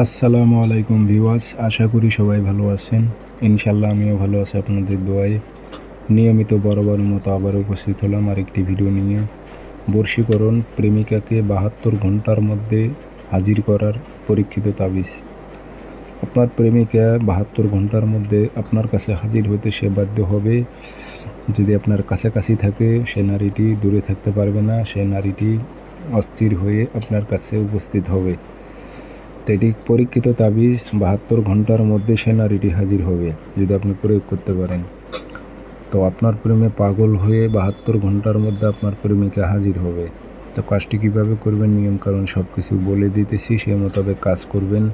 আসসালামু আলাইকুম ভিউয়ার্স, আশা করি সবাই ভালো আছেন। ইনশাল্লাহ আমিও ভালো আছি আপনাদের দোয়ায়। নিয়মিত বরাবরের মতো আবার উপস্থিত হলাম আরেকটি ভিডিও নিয়ে। বশীকরণ প্রেমিকাকে 72 ঘন্টার মধ্যে হাজির করার পরীক্ষিত তাবিজ। আপনার প্রেমিকা 72 ঘন্টার মধ্যে আপনার কাছে হাজির হতে সে বাধ্য হবে। যদি আপনার কাছাকাছি থাকে সে নারীটি দূরে থাকতে পারবে না, সে নারীটি অস্থির হয়ে আপনার কাছে উপস্থিত হবে। তো এটি পরীক্ষিত তাবিজ, 72 ঘন্টার মধ্যে সে নারীটি হাজির হবে যদি আপনি প্রয়োগ করতে পারেন। তো আপনার প্রেমে পাগল হয়ে 72 ঘন্টার মধ্যে আপনার প্রেমিকা হাজির হবে। তো কাজটি কীভাবে করবেন, নিয়মকানুন সব কিছু বলে দিতেছি, সেই মোতাবেক কাজ করবেন।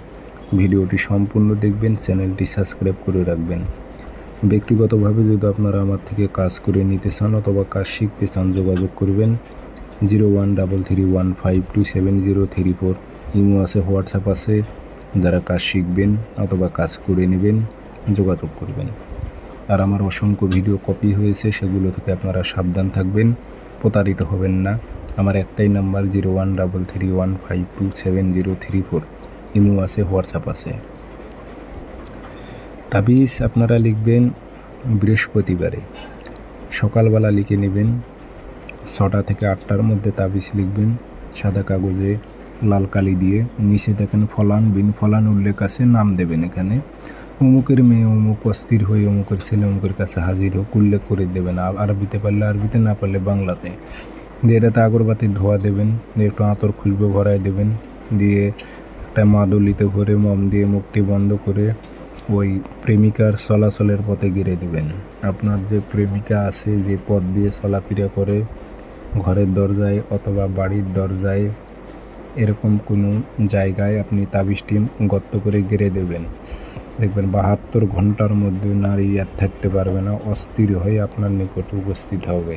ভিডিওটি সম্পূর্ণ দেখবেন, চ্যানেলটি সাবস্ক্রাইব করে রাখবেন। ব্যক্তিগতভাবে যদি আপনারা আমার থেকে কাজ করে নিতে চান অথবা কাজ শিখতে চান, যোগাযোগ করবেন 0133152703 ইমো আছে, হোয়াটসঅ্যাপ আছে। যারা কাজ শিখবেন অথবা কাজ করে নেবেন যোগাযোগ করবেন। আর আমার অসংখ্য ভিডিও কপি হয়েছে, সেগুলো থেকে আপনারা সাবধান থাকবেন, প্রতারিত হবেন না। আমার একটাই নাম্বার 0133152703 ইমো আছে, হোয়াটসঅ্যাপ আছে। তাবিজ আপনারা লিখবেন বৃহস্পতিবারে সকালবেলা লিখে নেবেন। 6টা থেকে 8টার মধ্যে তাবিজ লিখবেন সাদা কাগজে লাল কালি দিয়ে। নিচে দেখেন ফলান বিন ফলান উল্লেখ আছে, নাম দেবেন। এখানে অমুকের মেয়ে অমুক অস্থির হয়ে অমুকের ছেলে অমুকের কাছে হাজির হোক উল্লেখ করে দেবেন। আরবিতে পারলে আরবিতে, না পারলে বাংলাতে দিয়ে এটাতে আগরবাতির ধোয়া দেবেন, দিয়ে একটু আতর খুশবু ভরায় দেবেন, দিয়ে একটা মাদুলিতে ভরে মম দিয়ে মুখটি বন্ধ করে ওই প্রেমিকার চলাচলের পথে গেড়ে দেবেন। আপনার যে প্রেমিকা আছে, যে পথ দিয়ে চলাফেরা করে, ঘরের দরজায় অথবা বাড়ির দরজায়, এরকম কোনো জায়গায় আপনি তাবিজটি গর্ত করে গেড়ে দেবেন। দেখবেন 72 ঘন্টার মধ্যে নারী আর থাকতে পারবে না, অস্থির হয়ে আপনার নিকট উপস্থিত হবে।